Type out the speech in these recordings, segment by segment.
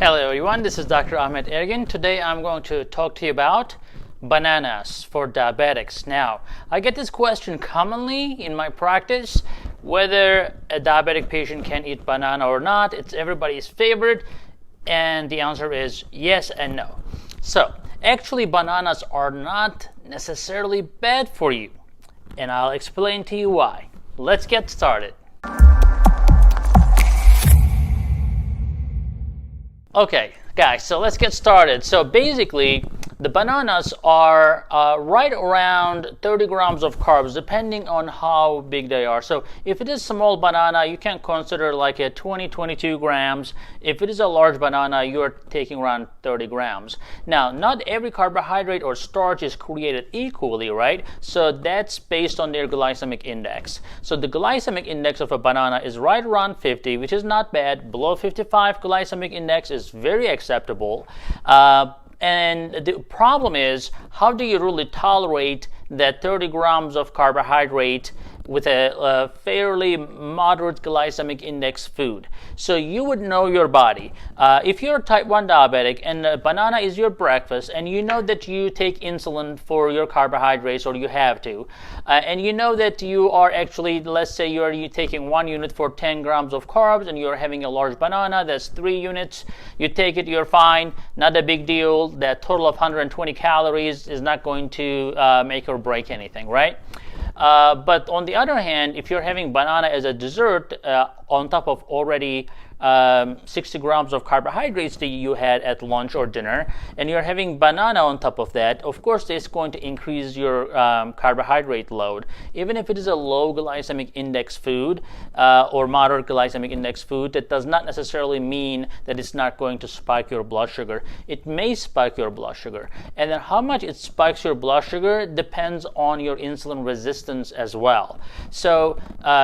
Hello everyone, this is Dr. Ahmed Ergin. Today I'm going to talk to you about bananas for diabetics. Now, I get this question commonly in my practice, whether a diabetic patient can eat banana or not. It's everybody's favorite, and the answer is yes and no. So, actually bananas are not necessarily bad for you, and I'll explain to you why. Let's get started. Okay, guys, so let's get started. So basically, the bananas are right around 30 grams of carbs, depending on how big they are. So if it is small banana, you can consider like a 22 grams. If it is a large banana, you're taking around 30 grams. Now, not every carbohydrate or starch is created equally, right? So that's based on their glycemic index. So the glycemic index of a banana is right around 50, which is not bad. Below 55 glycemic index is very acceptable. And the problem is, how do you really tolerate that 30 grams of carbohydrate with a fairly moderate glycemic index food? So you would know your body. If you're a type 1 diabetic and a banana is your breakfast, and you know that you take insulin for your carbohydrates, or you have to, and you know that you are actually, let's say you're taking 1 unit for 10 grams of carbs, and you're having a large banana, that's 3 units. You take it, you're fine, not a big deal. That total of 120 calories is not going to make or break anything, right? But on the other hand, if you're having banana as a dessert on top of already 60 grams of carbohydrates that you had at lunch or dinner, and you're having banana on top of that, of course it's going to increase your carbohydrate load. Even if it is a low glycemic index food or moderate glycemic index food, that does not necessarily mean that it's not going to spike your blood sugar. It may spike your blood sugar, and then how much it spikes your blood sugar depends on your insulin resistance as well. So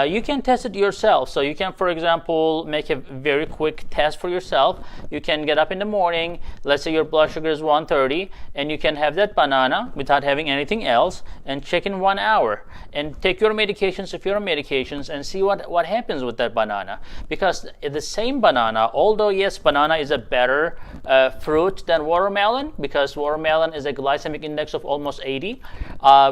you can test it yourself. So you can, for example, make a very quick test for yourself. You can get up in the morning, let's say your blood sugar is 130, and you can have that banana without having anything else, and check in 1 hour, and take your medications if you're on medications, and see what happens with that banana. Because the same banana, although yes, banana is a better fruit than watermelon, because watermelon is a glycemic index of almost 80,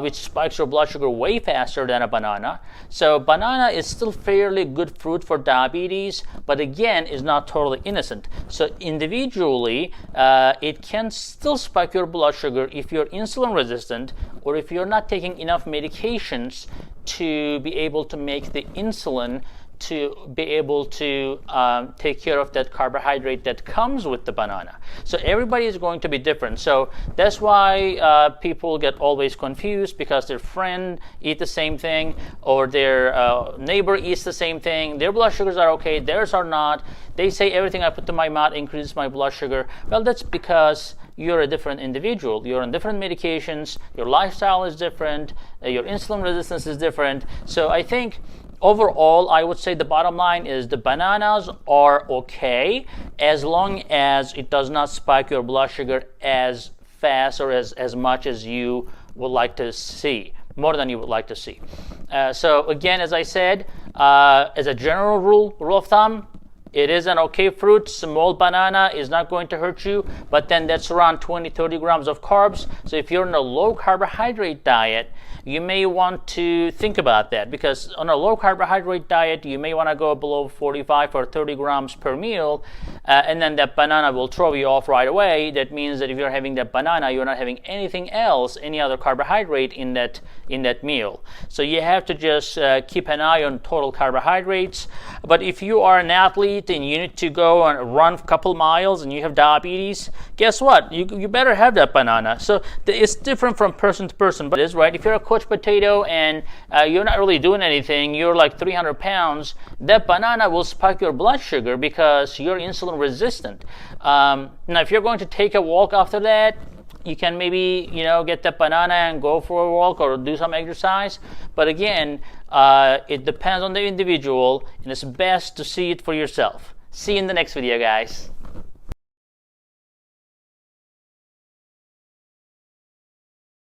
which spikes your blood sugar way faster than a banana. So banana is still fairly good fruit for diabetes, but again is not totally innocent. So individually, it can still spike your blood sugar if you're insulin resistant, or if you're not taking enough medications to be able to make the insulin to be able to take care of that carbohydrate that comes with the banana. So everybody is going to be different. So that's why people get always confused, because their friend eat the same thing, or their neighbor eats the same thing. Their blood sugars are okay, theirs are not. They say everything I put to my mouth increases my blood sugar. Well, that's because you're a different individual. You're on different medications, your lifestyle is different, your insulin resistance is different. So I think overall, I would say the bottom line is the bananas are okay as long as it does not spike your blood sugar as fast or as much as you would like to see, more than you would like to see. So again, as I said, as a general rule of thumb, it is an okay fruit. Small banana is not going to hurt you, but then that's around 20-30 grams of carbs. So if you're on a low carbohydrate diet, you may want to think about that, because on a low carbohydrate diet, you may want to go below 45 or 30 grams per meal, and then that banana will throw you off right away. That means that if you're having that banana, you're not having anything else, any other carbohydrate in that meal. So you have to just keep an eye on total carbohydrates. But if you are an athlete and you need to go and run a couple miles and you have diabetes, guess what? You better have that banana. So it's different from person to person, but it is right. If you're a couch potato and you're not really doing anything, you're like 300 pounds, that banana will spike your blood sugar because you're insulin resistant. Now, if you're going to take a walk after that, you can maybe, get that banana and go for a walk or do some exercise. But again, it depends on the individual, and it's best to see it for yourself. See you in the next video, guys.